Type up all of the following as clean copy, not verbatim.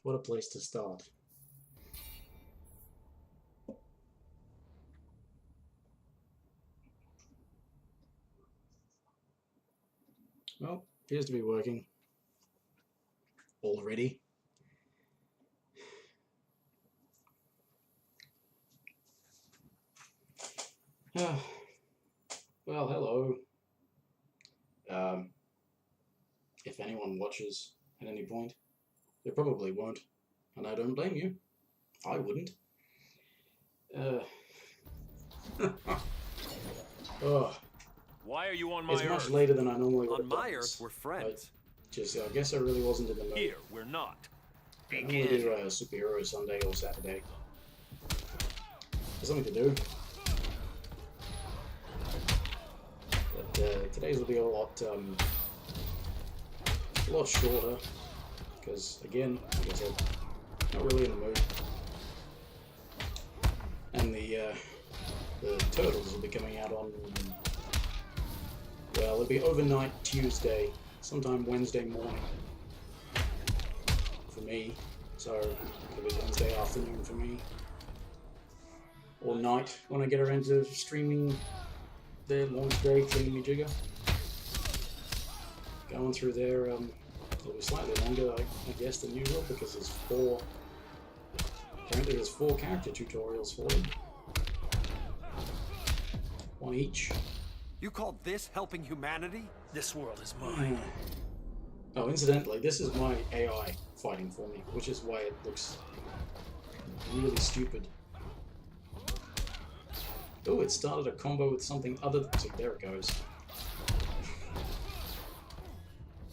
What a place to start. Well, appears to be working already. Well, hello. If anyone watches at any point, they probably won't, and I don't blame you. I wouldn't. Oh, Why are you on my it's Earth? much later than I normally would On have my done Earth, this. we're friends. I guess I really wasn't in the mood. Here, we're not. I normally do a superhero Sunday or Saturday. There's something to do. But today's will be a lot shorter. Because, again, like I said, not really in the mood. And the Turtles will be coming out on, well, it'll be overnight Tuesday, sometime Wednesday morning for me. So it'll be Wednesday afternoon for me, or night when I get around to streaming their launch day thingamajigger. Going through there, it'll be slightly longer, I guess, than usual because there's apparently there's 4 character tutorials for them. One each. You call this helping humanity? This world is mine. Oh, incidentally, this is my AI fighting for me, which is why it looks really stupid. Oh, it started a combo with something other than... See, there it goes.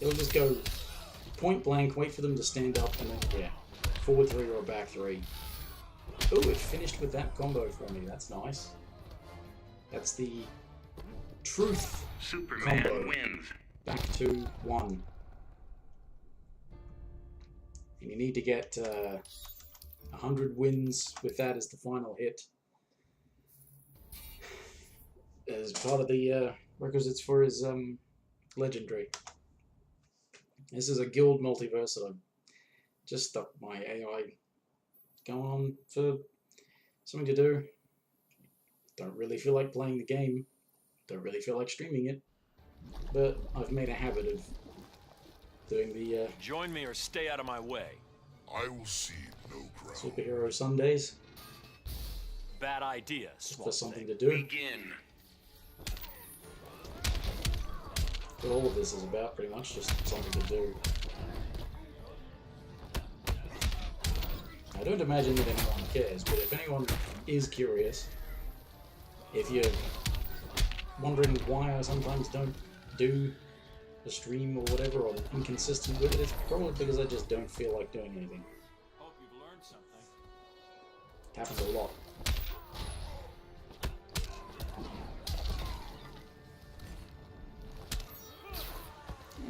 It'll just go point blank, wait for them to stand up, and then, yeah, forward 3 or back 3. Oh, it finished with that combo for me. That's nice. That's the truth Superman combo. wins. Back to 1. And you need to get 100 wins with that as the final hit. As part of the requisites for his legendary. This is a guild multiverse that I've just stuck my AI going on for something to do. Don't really feel like playing the game. Don't really feel like streaming it. But I've made a habit of doing the Join me or stay out of my way. I will cede no ground. superhero Sundays Bad idea, for Swamp something Thing. to do. Begin. What all of this is about, pretty much, just something to do. I don't imagine that anyone cares, but if anyone is curious, if you're wondering why I sometimes don't do a stream or whatever, or I'm inconsistent with it, it's probably because I just don't feel like doing anything. Hope you've learned something. It happens a lot.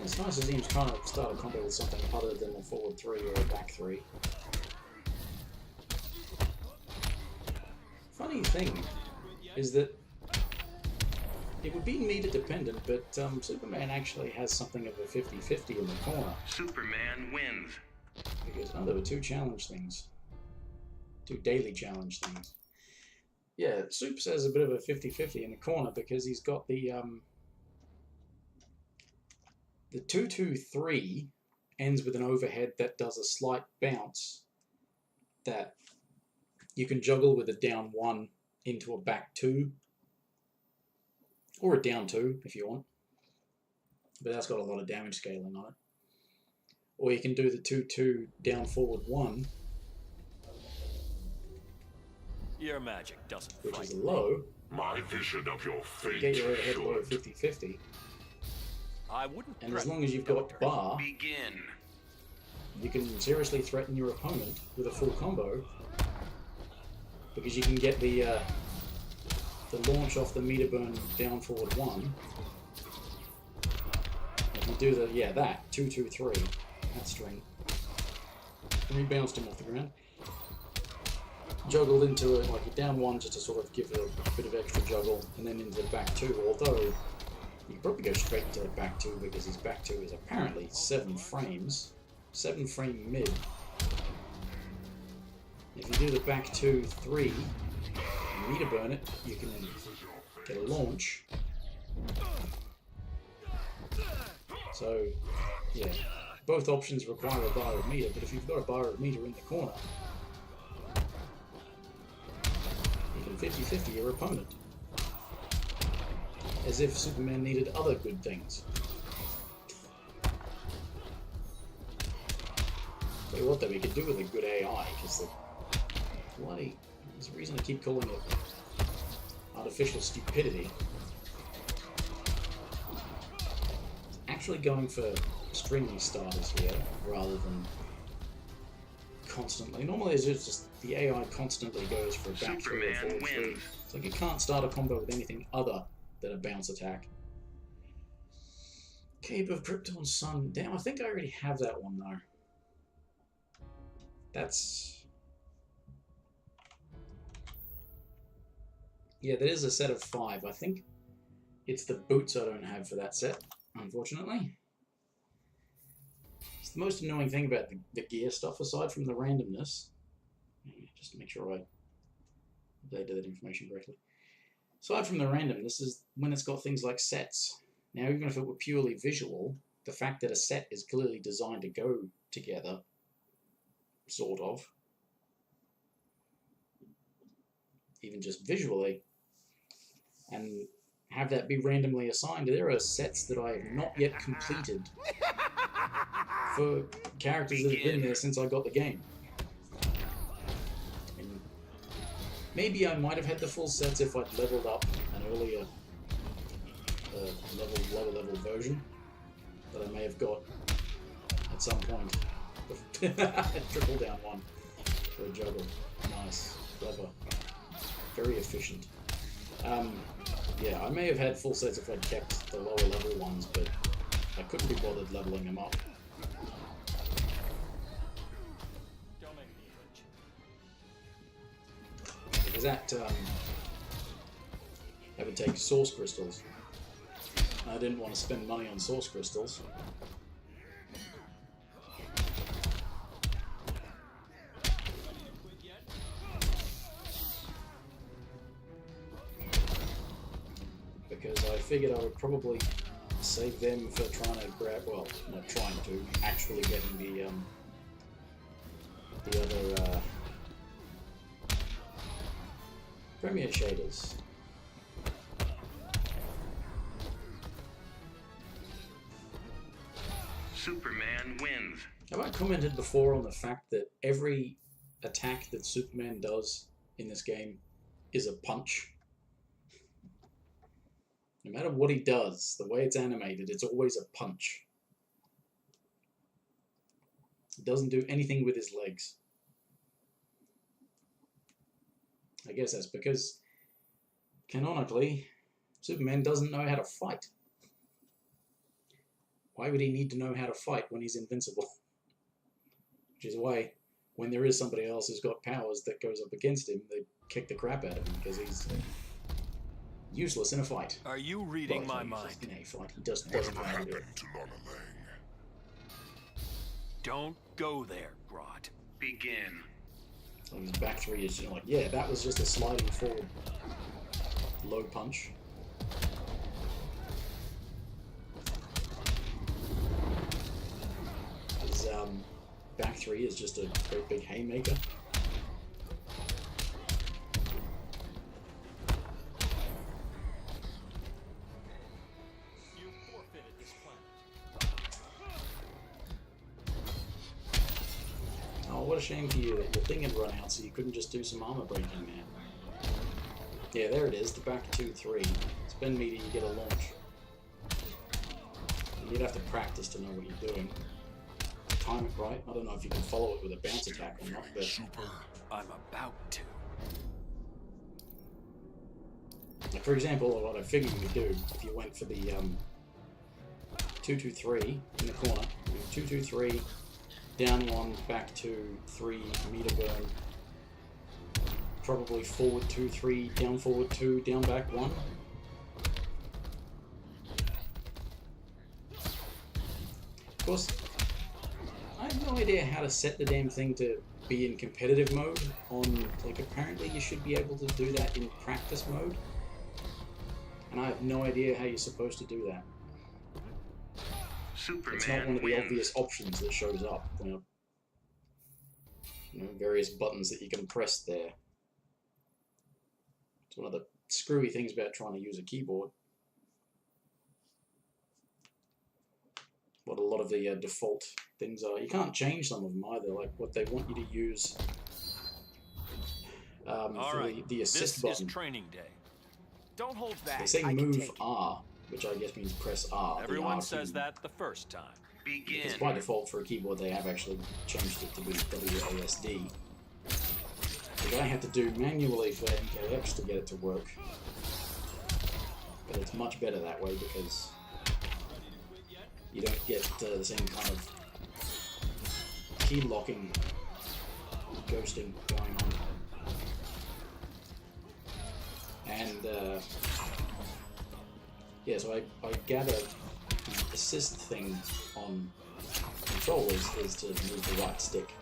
It's nice to see him trying to start a combo with something other than a forward 3 or a back 3. Funny thing is that it would be meter dependent, but Superman actually has something of a 50-50 in the corner. Superman wins. Because, oh, there were 2 challenge things. 2 daily challenge things. Yeah, Supes has a bit of a 50-50 in the corner because he's got the 2-2-3 ends with an overhead that does a slight bounce that you can juggle with a down 1 into a back 2. Or a down 2 if you want. But that's got a lot of damage scaling on it. Or you can do the 2-2 down forward 1, Your magic doesn't which frighten is me. low. My vision of your fate Get your overhead low should. 50-50. I wouldn't And as threaten long as you've you, got Doctor. bar, Begin. you can seriously threaten your opponent with a full combo. Because you can get the launch off the meter burn down forward 1. If you do the, yeah, that, 2-2-3, that string. And he bounced him off the ground. Juggled into it, like a down 1 just to sort of give it a bit of extra juggle, and then into the back 2, although you could probably go straight into the back 2 because his back 2 is apparently 7 frames. 7 frame mid. If you do the back 2, 3, and meter burn it, you can get a launch. So, yeah, both options require a bar of meter, but if you've got a bar of meter in the corner, you can 50-50 your opponent. As if Superman needed other good things. Tell you what though, we could do with a good AI, because there's a reason to keep calling it artificial stupidity. It's actually going for string starters here, rather than constantly. Normally it's just the AI constantly goes for a back 3 or forward 3. It's like you can't start a combo with anything other than a bounce attack. Cape of Krypton's Sun. Damn, I think I already have that one though. That's... yeah, that is a set of 5. I think it's the boots I don't have for that set, unfortunately. It's the most annoying thing about the gear stuff, aside from the randomness. Just to make sure I updated that information correctly. Aside from the randomness is when it's got things like sets. Now, even if it were purely visual, the fact that a set is clearly designed to go together, sort of, even just visually, and have that be randomly assigned. There are sets that I have not yet completed for characters that have been there since I got the game. And maybe I might have had the full sets if I'd leveled up an earlier lower level version that I may have got at some point. Triple down 1 for a juggle. Nice, clever, very efficient. Yeah, I may have had full sets if I'd kept the lower level ones, but I couldn't be bothered leveling them up. Because that would take source crystals. I didn't want to spend money on source crystals. Because I figured I would probably save them for trying to grab, well, not trying to, actually getting the other Premier shaders. Superman wins. Have I commented before on the fact that every attack that Superman does in this game is a punch? No matter what he does, the way it's animated, it's always a punch. He doesn't do anything with his legs. I guess that's because, canonically, Superman doesn't know how to fight. Why would he need to know how to fight when he's invincible? Which is why, when there is somebody else who's got powers that goes up against him, they kick the crap out of him because he's useless in a fight. Are you reading Well, my he's mind? useless in a fight. He just doesn't know Whatever how to do it. happened to Lana Lang? Don't go there, Grodd. Begin. So his back 3 is, you know, like, yeah, that was just a sliding forward low punch. His back 3 is just a great big haymaker. You forfeited this planet. Oh, what a shame for you that your thing had run out, so you couldn't just do some armor breaking, man. Yeah, there it is, the back 2, 3. Spend meter, you get a launch. And you'd have to practice to know what you're doing. Time it right. I don't know if you can follow it with a bounce attack or not, but Super. I'm about to. like, for example, what I figured you would do if you went for the 2-2-3 in the corner, 2-2-3, down 1, back 2, 3, meter burn, probably forward 2, 3, down forward 2, down back 1. Of course, I have no idea how to set the damn thing to be in competitive mode on, like, apparently you should be able to do that in practice mode. And I have no idea how you're supposed to do that. Superman It's not one of the wins. obvious options that shows up. You know, various buttons that you can press there. It's one of the screwy things about trying to use a keyboard. What a lot of the default things are. You can't change some of them either, like what they want you to use for the assist this button. is training day. Don't hold back. They say I can move take it. R, which I guess means press R. the Everyone R says key. that the first time. Begin. Because by default for a keyboard they have actually changed it to be WASD. Which I had to do manually for MKX to get it to work. But it's much better that way because you don't get the same kind of key locking, ghosting going on. And yeah, so I gather the assist thing on controllers is to move the right stick.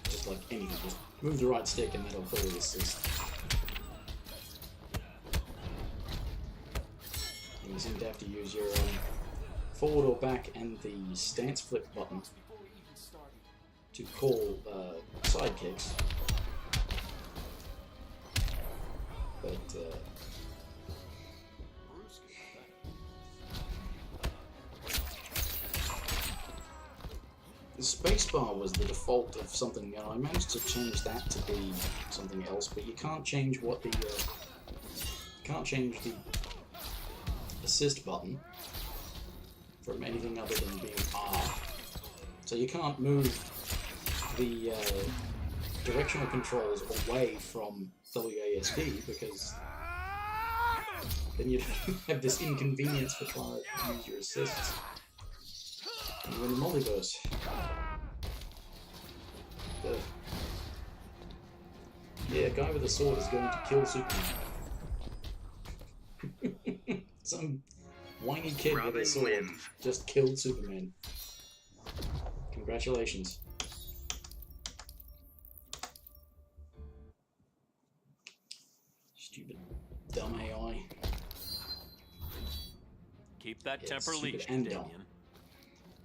Just like anything, just move the right stick and that'll clearly assist. And you seem to have to use your forward or back and the stance flip button to call side kicks. But the spacebar was the default of something, and I managed to change that to be something else. But you can't change what the assist button from anything other than being R. So you can't move the directional controls away from WASD because then you'd have this inconvenience for trying to use your assists. And you're in the multiverse. Yeah, guy with a sword is going to kill Superman. Some whiny kid with Robin a sword wins. just killed Superman. Congratulations. Stupid, dumb AI. Keep that Yeah, temper stupid leashed, and dumb. Damien.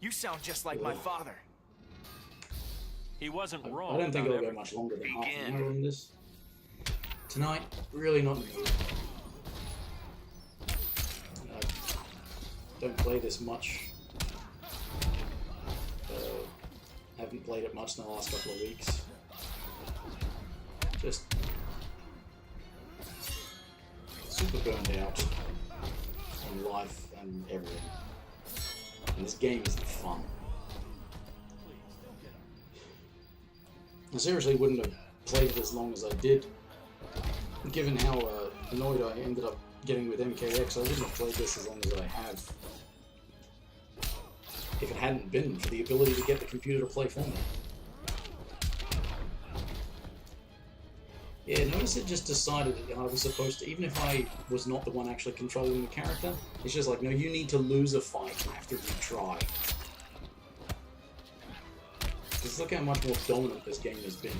You sound just like my Ugh. father. He wasn't I wrong. don't think about I'll go everything. much longer than half Begin. an hour on this. Tonight, really not in the mood. Don't play this much. Haven't played it much in the last couple of weeks. Just super burned out on life and everything. And this game isn't fun. I seriously wouldn't have played it as long as I did. Given how annoyed I ended up getting with MKX, I wouldn't have played this as long as I have if it hadn't been for the ability to get the computer to play for me. Yeah, notice it just decided that I was supposed to, even if I was not the one actually controlling the character, it's just like, no, you need to lose a fight after you try. Because look how much more dominant this game has been.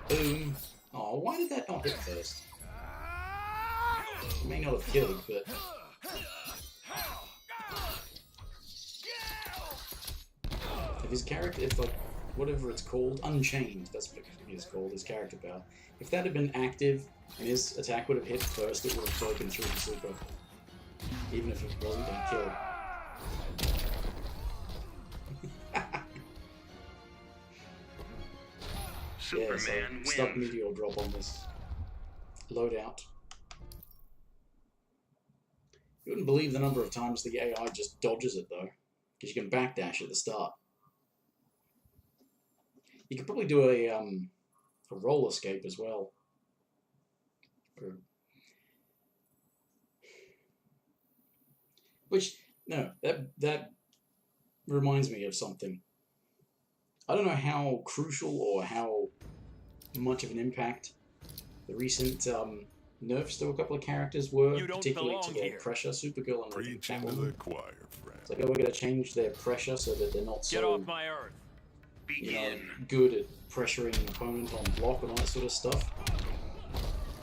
Boom. Oh, why did that not hit first? It may not have killed, but... If his character, if like, whatever it's called, Unchained, that's what it's called, his character power. If that had been active, and his attack would have hit first, it would have broken through the super. Even if it wasn't going to kill. Yeah, so Superman stuck wins. meteor drop on this loadout. You wouldn't believe the number of times the AI just dodges it though, because you can backdash at the start. You could probably do a roll escape as well. Which no, that reminds me of something. I don't know how crucial or how much of an impact the recent nerfs to a couple of characters were, You don't particularly to belong their here. pressure. Supergirl and Preach into Catwoman. the choir, friend. It's like, oh, we're going to change their pressure so that they're not Get so, off my earth. you know, Begin. good at pressuring an opponent on block and all that sort of stuff.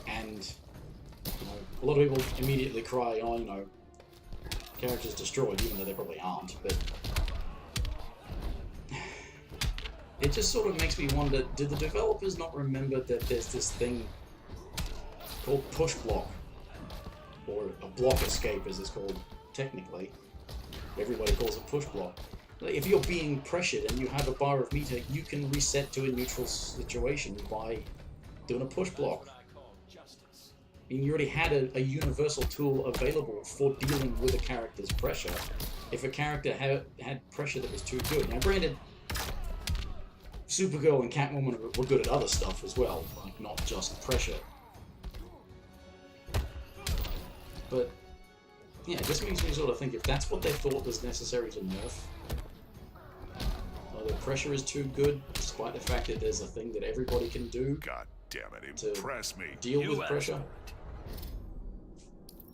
And, you know, a lot of people immediately cry, oh, you know, characters destroyed, even though they probably aren't, but it just sort of makes me wonder, did the developers not remember that there's this thing called push block, or a block escape as it's called technically. Everybody calls it push block. Like, if you're being pressured and you have a bar of meter, you can reset to a neutral situation by doing a push block. I mean, you already had a universal tool available for dealing with a character's pressure. If a character had pressure that was too good. Now, granted, Supergirl and Catwoman were good at other stuff as well, like not just pressure. But yeah, it just makes me sort of think if that's what they thought was necessary to nerf, the pressure is too good, despite the fact that there's a thing that everybody can do God damn it, to impress me. deal You with asked pressure. for it.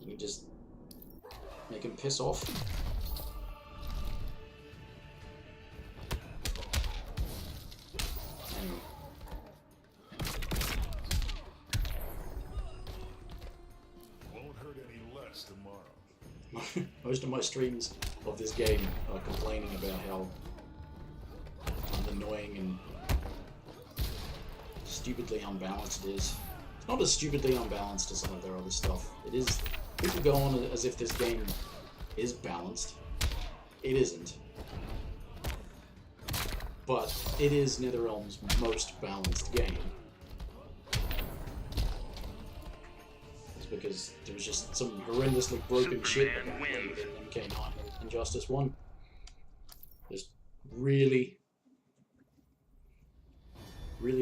You can just make him piss off. Anyway. Won't hurt any less tomorrow. Most of my streams of this game are complaining about how annoying and stupidly unbalanced it is. It's not as stupidly unbalanced as some of their other stuff. It is. People go on as if this game is balanced. It isn't. But it is NetherRealm's most balanced game. It's because there was just some horrendously broken shit Superman about it wins. in MK9 and Injustice 1. Just really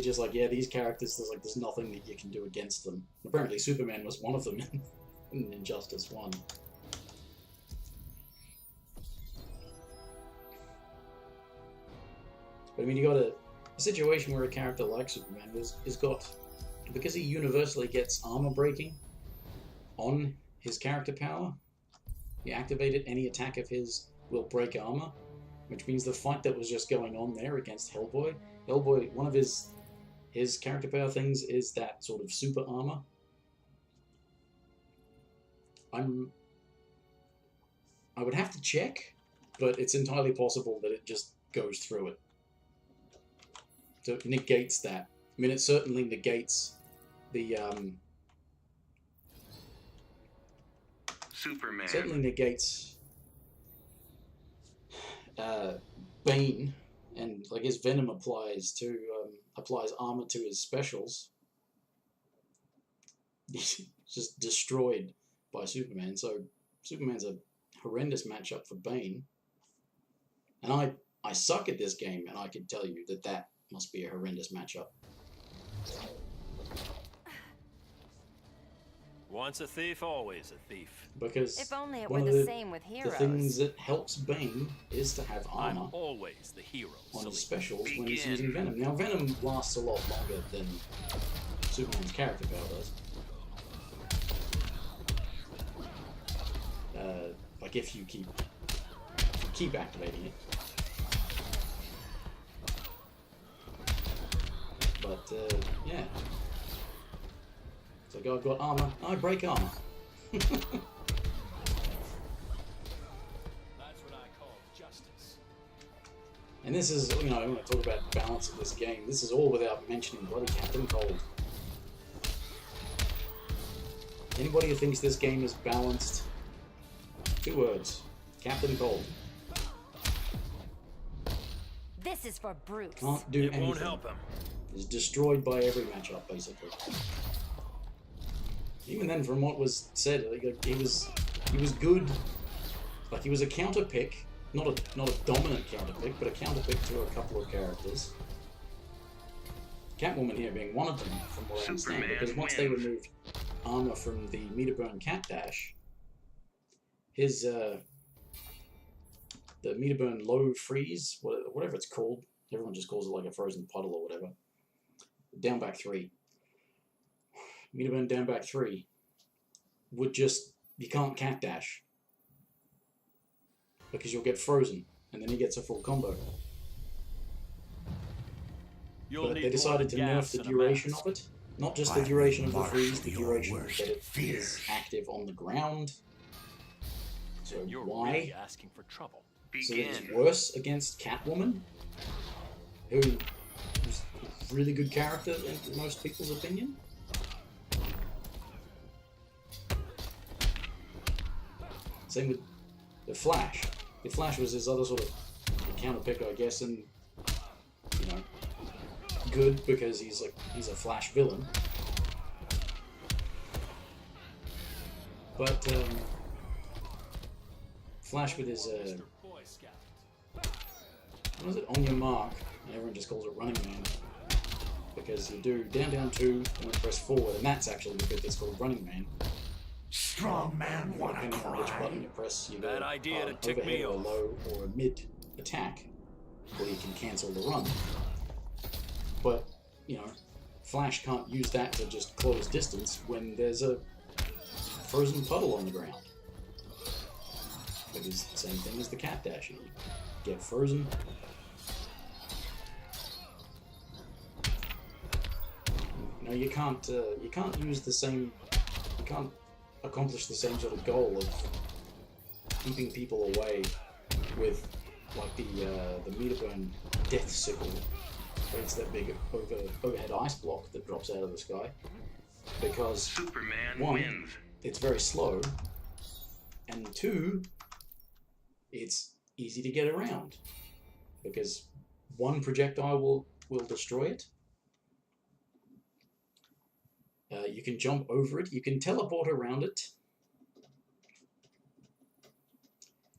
just like, yeah, these characters, there's nothing that you can do against them. Apparently Superman was one of them in Injustice 1. But I mean, you got a situation where a character like Superman is got, because he universally gets armor breaking on his character power, you activate it, any attack of his will break armor, which means the fight that was just going on there against Hellboy, one of his character power things is that sort of super armor. I would have to check, but it's entirely possible that it just goes through it. So it negates that. I mean, it certainly negates the Superman. certainly negates Bane, and like his venom applies armor to his specials. He's just destroyed by Superman. So Superman's a horrendous matchup for Bane. And I suck at this game, and I can tell you that must be a horrendous matchup. Once a thief, always a thief. Because If only it one were of the same with the heroes. things that helps Bane is to have I'm armor always the hero. on silly. his specials when he's Begin. using Venom. Now, Venom lasts a lot longer than Superman's character power does. Like if you keep activating it. But yeah. So I've got armor. I break armor. That's what I call justice. And this is, you know, when I talk about balance of this game, this is all without mentioning bloody Captain Cold. Anybody who thinks this game is balanced, 2 words: Captain Cold. This is for Bruce. Can't do It anything. won't help him. Is destroyed by every matchup, basically. Even then, from what was said, like, he was good. Like, he was a counter pick, not a dominant counter pick, but a counter pick to a couple of characters. Catwoman here being one of them, from what I understand, Superman because once they wins. removed armor from the meter burn cat dash, his the meter burn low freeze, whatever it's called, everyone just calls it like a frozen puddle or whatever. Down back 3. Meter burn down back 3. would just, you can't cat dash because you'll get frozen, and then he gets a full combo. You'll But need they decided to more nerf gas the and a duration mask. of it. Not just the duration of the freeze, the duration that it is active on the ground. So You're why? really asking for trouble. So that it's Begin. worse against Catwoman, who's a really good character in most people's opinion. Same with the Flash. The Flash was his other sort of counterpick, I guess, and you know, good because he's a Flash villain. But Flash with his Mr. Boy Scout. what is it? On your mark. And everyone just calls it Running Man. Because you do down, down, 2, and then press forward, and that's actually the bit that's called Running Man. Strong man wanna Depending on which button you cry. press, you Bad go idea to an tick me overhead or off. low or a mid attack, or you can cancel the run. But, you know, Flash can't use that to just close distance when there's a frozen puddle on the ground. It is the same thing as the cat dash. You get frozen. You know, you can't use the same, you can't accomplish the same sort of goal of keeping people away with like the Meterburn Death Sickle. It's that big overhead ice block that drops out of the sky. Because Superman one, wins. it's very slow, and 2, it's easy to get around because one projectile will destroy it. You can jump over it. You can teleport around it.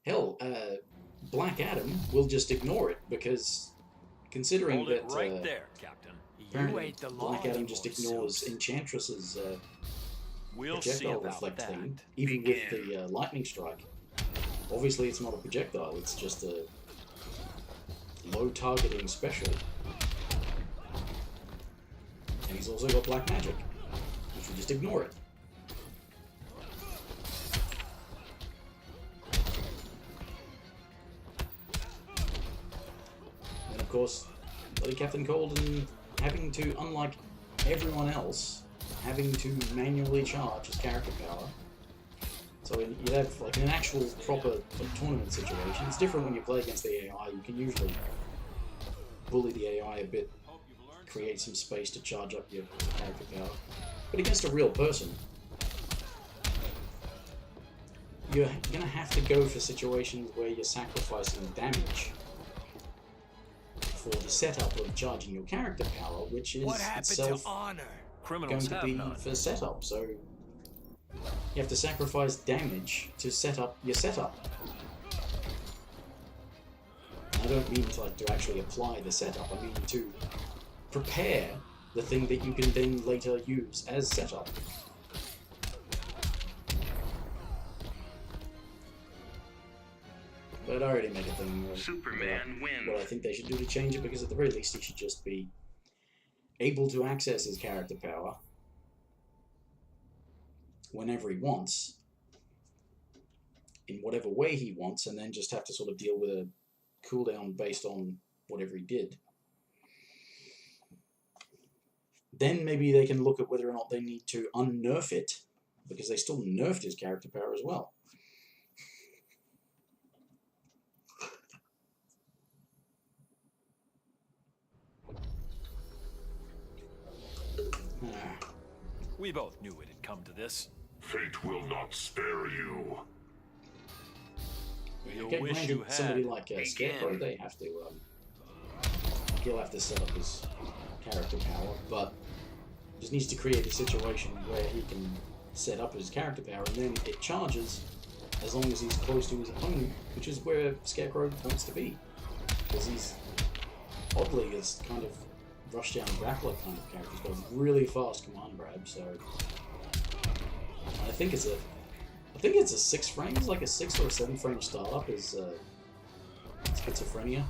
Hell, Black Adam will just ignore it because, considering Hold that it right there, Captain. You apparently ain't the law Black Adam anymore, just ignores Soups. Enchantress's We'll see projectile about reflect that. thing, even with the lightning strike. Obviously, it's not a projectile; it's just a low targeting special. And he's also got black magic, which we just ignore it. And of course, bloody Captain Cold and having to, unlike everyone else, having to manually charge his character power. So you'd have, like, in an actual proper tournament situation, it's different when you play against the AI. You can usually bully the AI a bit, create some space to charge up your character power. But against a real person, you're going to have to go for situations where you're sacrificing damage for the setup of charging your character power, which is What happened itself to honor? going Criminals to have be none. for setup. So you have to sacrifice damage to set up your setup. And I don't mean to actually apply the setup, I mean to prepare the thing that you can then later use as setup. But I already made a thing Superman wins. what I think they should do to change it, because at the very least he should just be able to access his character power whenever he wants, in whatever way he wants, and then just have to sort of deal with a cooldown based on whatever he did. Then maybe they can look at whether or not they need to unnerf it, because they still nerfed his character power as well. We both knew it'd come to this. Fate will not spare you. You'll Okay, wish granted, you had. somebody like Begin. Scarecrow, they have to, he'll have to set up his character power, but just needs to create a situation where he can set up his character power, and then it charges as long as he's close to his opponent, which is where Scarecrow wants to be, because he's oddly this kind of rush down grappler kind of character. He's got a really fast command grab, so I think it's a 6 frames, like a 6 or a 7 frame startup is schizophrenia.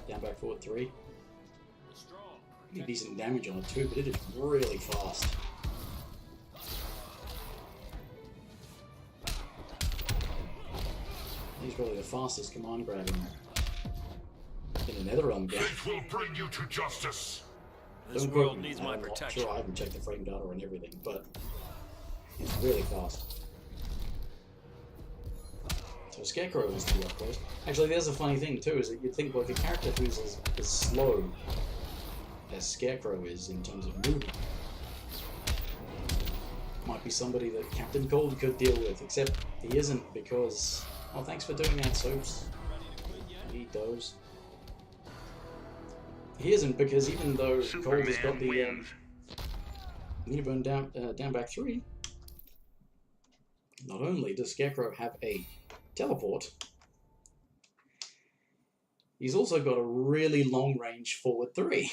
Down, back, forward 3. Pretty decent damage on it too, but it is really fast. He's probably the fastest command grab in the Netherrealm game. Fate will bring you to justice. This Don't quote world me, needs I'm my not protection. sure, I haven't checked the frame data and everything, but he's really fast. So Scarecrow is too up close. Actually, there's a funny thing too, is that you'd think like a character who's as slow as Scarecrow is in terms of movement might be somebody that Captain Cold could deal with, except he isn't because... Oh, thanks for doing that, Soaps. He does. He isn't because even though Cold has got the wins. Uniburn down back 3, not only does Scarecrow have a teleport, he's also got a really long range forward 3.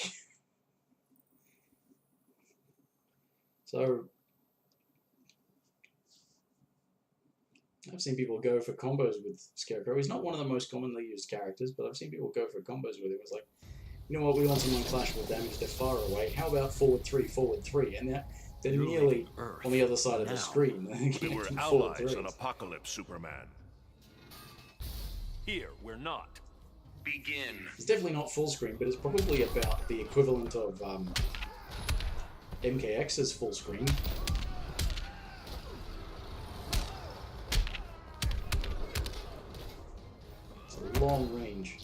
So I've seen people go for combos with Scarecrow. He's not one of the most commonly used characters, but I've seen people go for combos with him. It's like, you know what, we want someone clashable damage, they're far away. How about forward 3, and they're nearly on the other side of the screen. We were Forward allies threes. on Apocalypse, Superman. Here, we're not. Begin. It's definitely not full screen, but it's probably about the equivalent of MKX's full screen. It's a long range.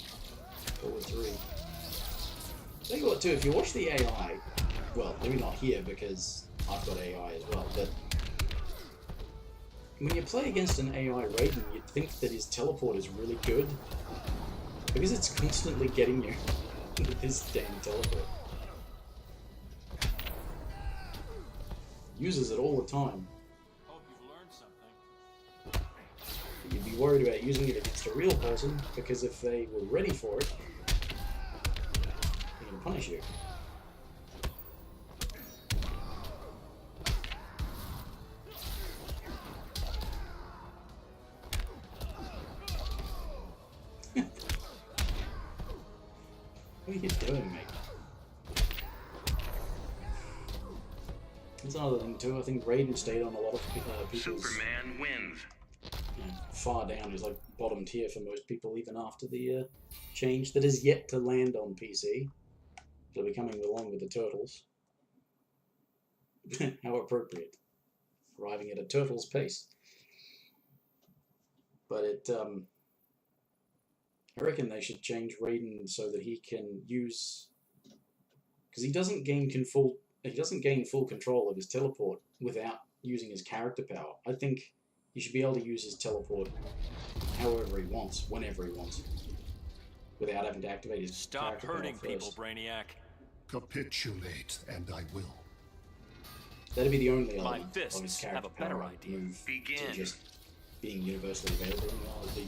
Forward 3. Tell you what too, if you watch the AI, well, maybe not here because I've got AI as well, but when you play against an AI Raiden, you'd think that his teleport is really good because it's constantly getting you with his damn teleport. Uses it all the time. Hope you've learned something. But you'd be worried about using it against a real person because if they were ready for it, they can punish you. What are you doing, mate? That's another thing too. I think Raiden stayed on a lot of people's Superman wins. far down. He's like bottom tier for most people, even after the change that is yet to land on PC. It'll be coming along with the Turtles. How appropriate. Arriving at a Turtles pace. But I reckon they should change Raiden so that he can use, because he doesn't gain full control of his teleport without using his character power. I think he should be able to use his teleport however he wants, whenever he wants, without having to activate his Stop character hurting power people, first. Brainiac. Capitulate, and I will. That'd be the only My element of his fists character have a better power idea. move Begin. to just being universally available. The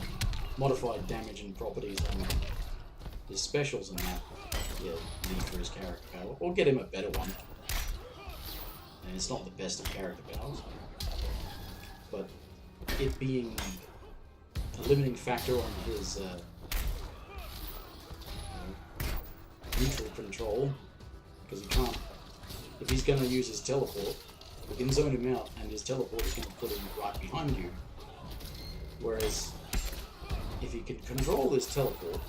modified damage and properties and his specials and that, yeah, need for his character power, or get him a better one. And it's not the best of character powers, but it being a limiting factor on his neutral control, because he can't. If he's going to use his teleport, we can zone him out, and his teleport is going to put him right behind you. Whereas, if he can control his teleport,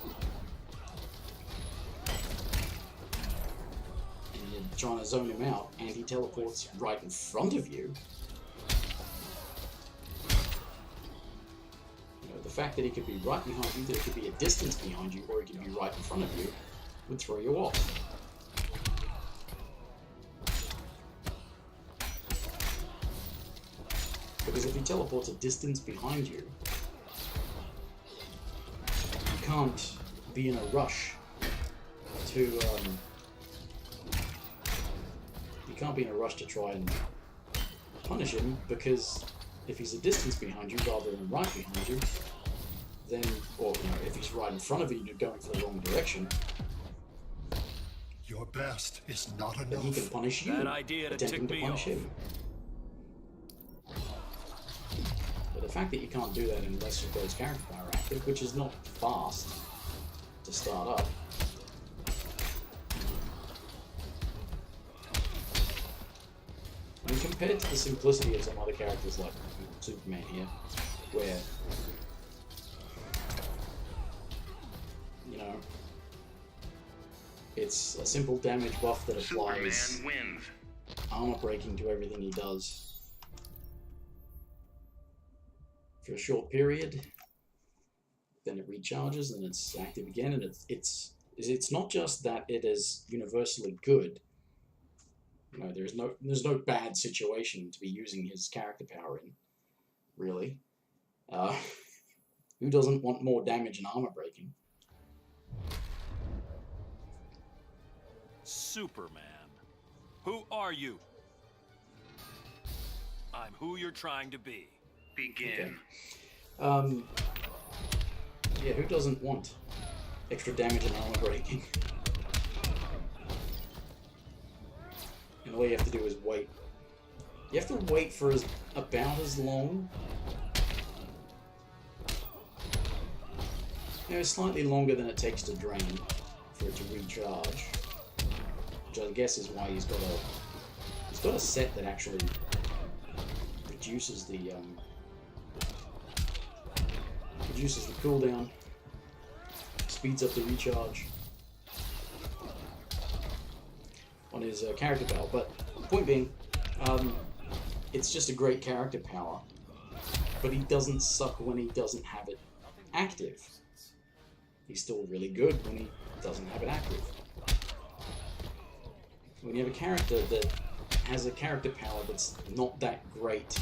and you're trying to zone him out, and he teleports right in front of you, the fact that he could be right behind you, that it could be a distance behind you, or he could be right in front of you, would throw you off. Because if he teleports a distance behind you, you can't be in a rush to try and punish him, because if he's a distance behind you rather than right behind you, then, or if he's right in front of you and you're going for the wrong direction, Your best is not then he enough. can punish you, Bad idea to attempting tick to me punish off. him. But the fact that you can't do that unless you've got his character power active, which is not fast to start up, and compared to the simplicity of some other characters like Superman here, where It's a simple damage buff that applies Superman wins. armor breaking to everything he does for a short period. Then it recharges and it's active again, and it's not just that it is universally good. No, there's no bad situation to be using his character power in, really. Who doesn't want more damage and armor breaking? Superman. Who are you? I'm who you're trying to be. Begin. Okay. Yeah, who doesn't want extra damage and armor breaking? And all you have to do is wait. You have to wait for about as long. You know, slightly longer than it takes to drain for it to recharge. Which I guess is why he's got a set that actually reduces the cooldown, speeds up the recharge on his character power. But point being, it's just a great character power, but he doesn't suck when he doesn't have it active. He's still really good when he doesn't have it active. When you have a character that has a character power that's not that great,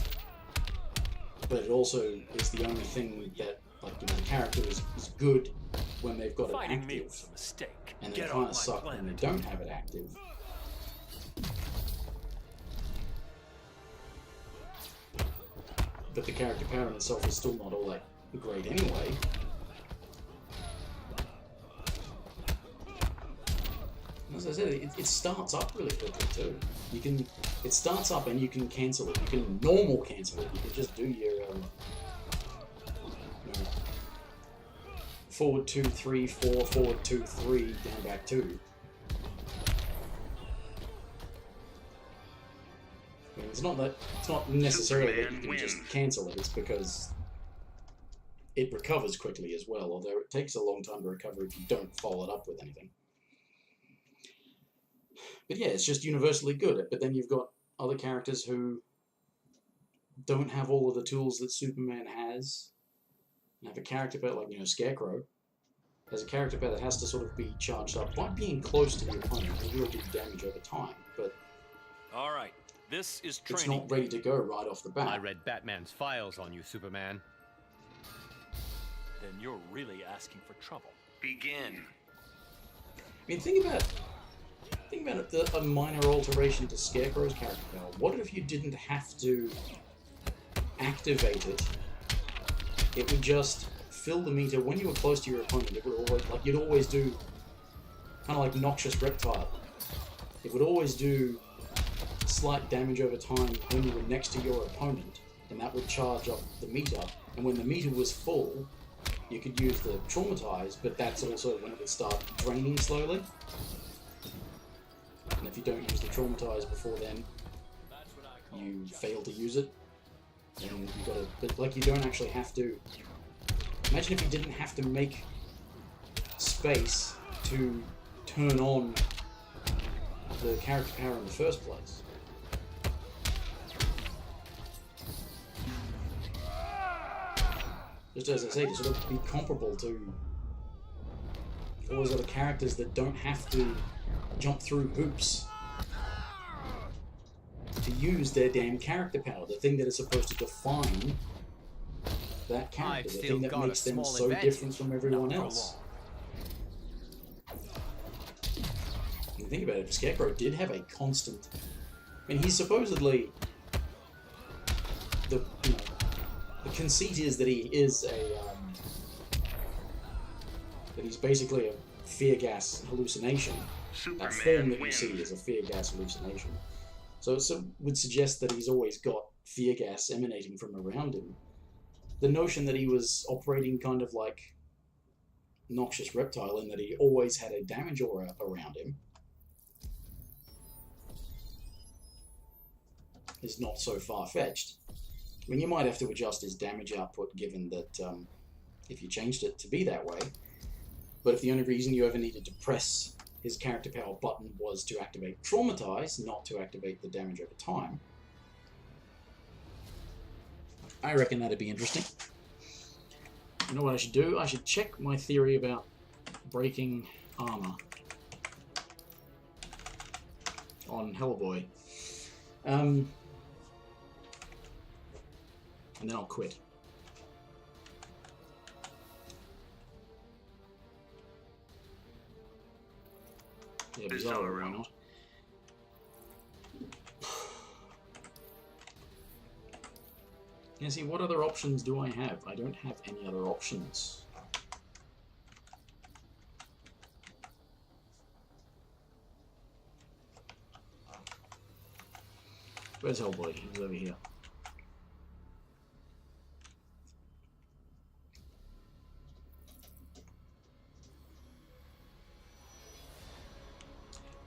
but it also is the only thing that, like, you know, the character is good when they've got it Fighting me active, was a mistake. and they Get kind off of my suck when planet. they don't have it active. But the character power in itself is still not all that great anyway. And as I said, it starts up really quickly too. It starts up and you can cancel it. You can normal cancel it. You can just do your forward 2, 3, 4, forward 2, 3, down back 2. I mean, it's not necessarily that you can just cancel it. It's because it recovers quickly as well. Although it takes a long time to recover if you don't follow it up with anything. But yeah, it's just universally good. But then you've got other characters who don't have all of the tools that Superman has. And have a character pair like, Scarecrow. Has a character pair that has to sort of be charged up by being close to the opponent and will do damage over time. But All right, this is it's training. not ready to go right off the bat. I read Batman's files on you, Superman. Then you're really asking for trouble. Begin. I mean, think about a minor alteration to Scarecrow's character power. What if you didn't have to activate it? It would just fill the meter when you were close to your opponent. It would always, like you'd always do, kind of like Noxious Reptile. It would always do slight damage over time when you were next to your opponent, and that would charge up the meter. And when the meter was full, you could use the Traumatize, but that's also when it would start draining slowly. And if you don't use the Traumatize before then, you fail to use it. And you gotta, but like you don't actually have to. Imagine if you didn't have to make space to turn on the character power in the first place. Just as I say, to sort of be comparable to all those other characters that don't have to jump through hoops to use their damn character power, the thing that is supposed to define that character, the thing that makes them so different from everyone else. When you think about it, Scarecrow did have a constant. I mean, he's supposedly the conceit is that he is that he's basically a fear gas hallucination. That form that you see is a fear gas hallucination. So it would suggest that he's always got fear gas emanating from around him. The notion that he was operating kind of like Noxious Reptile in that he always had a damage aura around him is not so far-fetched. I mean, you might have to adjust his damage output given that if you changed it to be that way. But if the only reason you ever needed to press his character power button was to activate traumatize, not to activate the damage over time, I reckon that'd be interesting. You know what I should do? I should check my theory about breaking armor on Hellboy. And then I'll quit. Yeah, Bizarro, why not? Yeah, see, what other options do I have? I don't have any other options. Where's Hellboy? He's over here.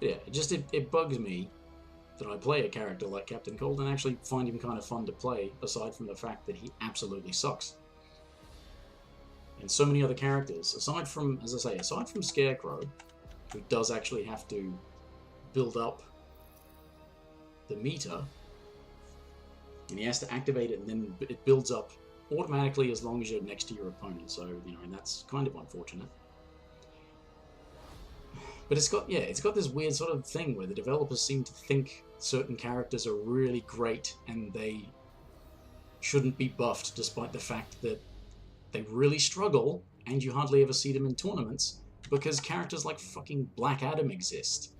Yeah, it bugs me that I play a character like Captain Cold and actually find him kind of fun to play, aside from the fact that he absolutely sucks. And so many other characters, aside from, as I say, aside from Scarecrow, who does actually have to build up the meter, and he has to activate it, and then it builds up automatically as long as you're next to your opponent. So, you know, and that's kind of unfortunate. But it's got this weird sort of thing where the developers seem to think certain characters are really great and they shouldn't be buffed, despite the fact that they really struggle and you hardly ever see them in tournaments because characters like fucking Black Adam exist.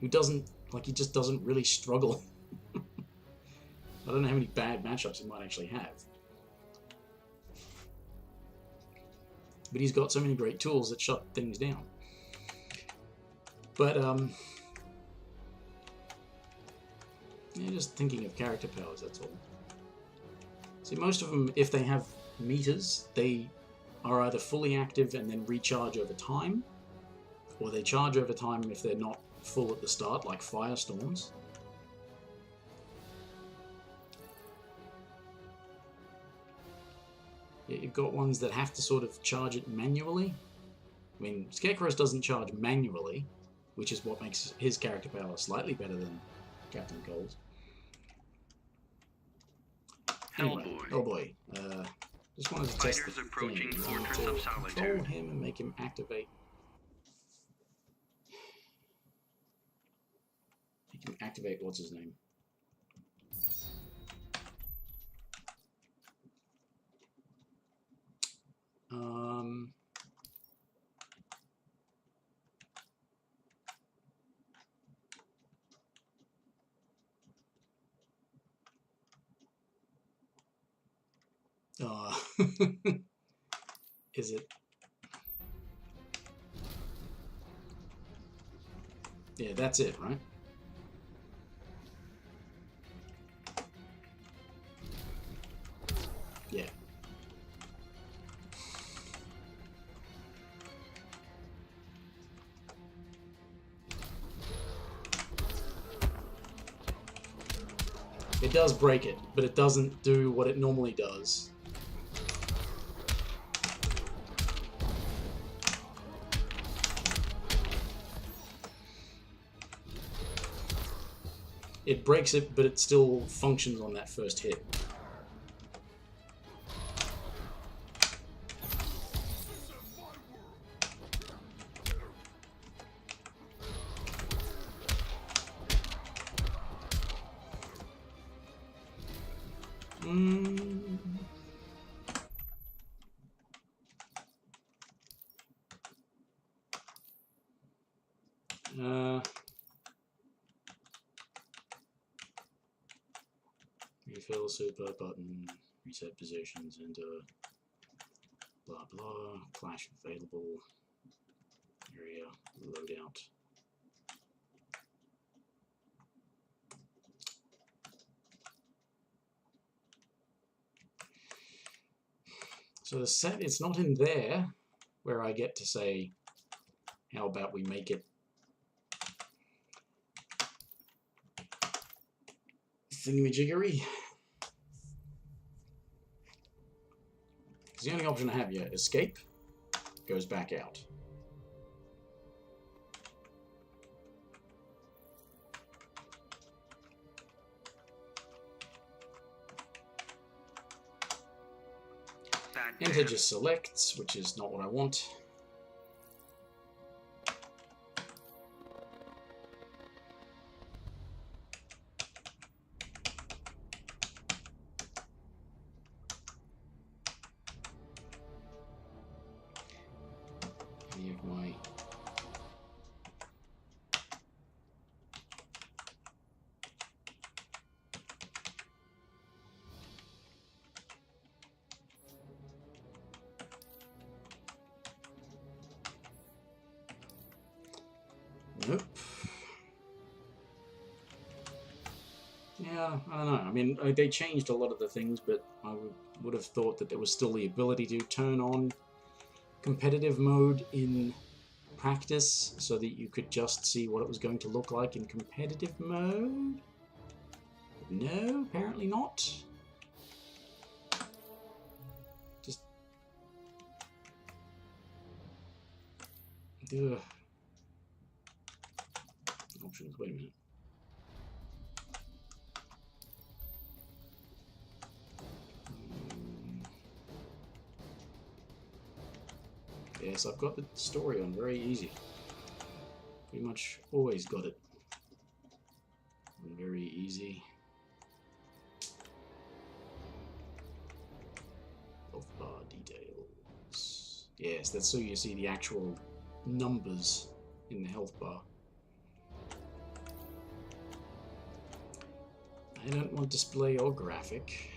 Who doesn't, like, he just doesn't really struggle. I don't know how many bad matchups he might actually have. But he's got so many great tools that shut things down. But, yeah, just thinking of character powers, that's all. See, most of them, if they have meters, they are either fully active and then recharge over time, or they charge over time if they're not full at the start, like Firestorms. Yeah, you've got ones that have to sort of charge it manually. I mean, Scarecrow's doesn't charge manually, which is what makes his character power slightly better than Captain Cold's. Anyway, Hellboy. Just wanted to test the Fighters approaching thing. Fortress To of control Solitude. him and make him activate. Make him activate what's his name? Is it? Yeah, that's it, right? Yeah. It does break it, but it doesn't do what it normally does. It breaks it, but it still functions on that first hit. Refill super button, reset positions, and blah blah, clash available, area, loadout. So the set, it's not in there where I get to say, how about we make it thingamajiggery? Because the only option I have here, escape, goes back out. That Enter just selects, which is not what I want. Any of my nope. Yeah, I don't know. I mean, they changed a lot of the things, but I would have thought that there was still the ability to turn on competitive mode in practice so that you could just see what it was going to look like in competitive mode. No, apparently not. Just... Ugh. Options, wait a minute. Yes, I've got the story on very easy. Pretty much always got it on very easy. Health bar details. Yes, that's so you see the actual numbers in the health bar. I don't want display or graphic.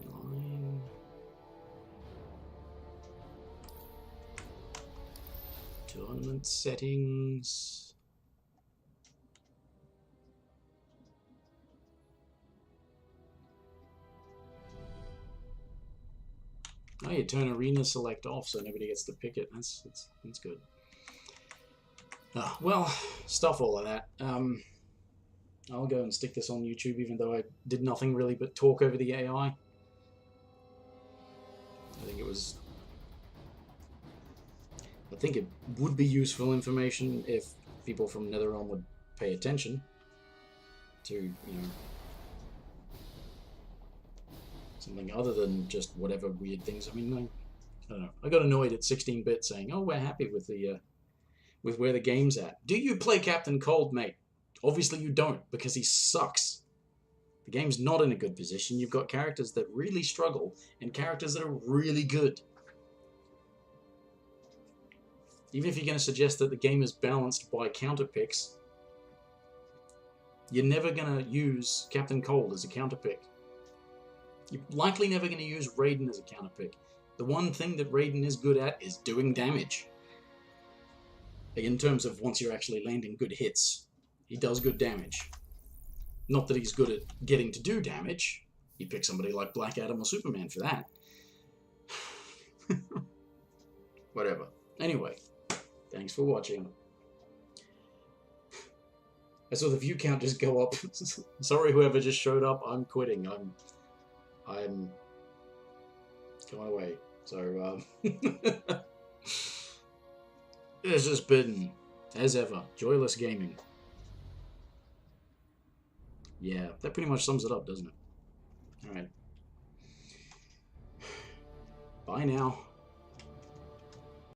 Online. Tournament settings. Oh, you turn arena select off so nobody gets to pick it. That's good. Well, stuff all of that. I'll go and stick this on YouTube, even though I did nothing really but talk over the AI. I think it would be useful information if people from NetherRealm would pay attention to, you know, something other than just whatever weird things. I mean, I don't know. I got annoyed at 16-bit saying, "Oh, we're happy with the with where the game's at." Do you play Captain Cold, mate? Obviously you don't, because he sucks. The game's not in a good position. You've got characters that really struggle and characters that are really good. Even if you're going to suggest that the game is balanced by counterpicks, you're never going to use Captain Cold as a counterpick. You're likely never going to use Raiden as a counterpick. The one thing that Raiden is good at is doing damage. In terms of once you're actually landing good hits, he does good damage. Not that he's good at getting to do damage. You pick somebody like Black Adam or Superman for that. Whatever. Anyway, thanks for watching. I saw the view count just go up. Sorry whoever just showed up, I'm quitting. I'm going away. So, it's just been, as ever, joyless gaming. Yeah, that pretty much sums it up, doesn't it? Alright. Bye now.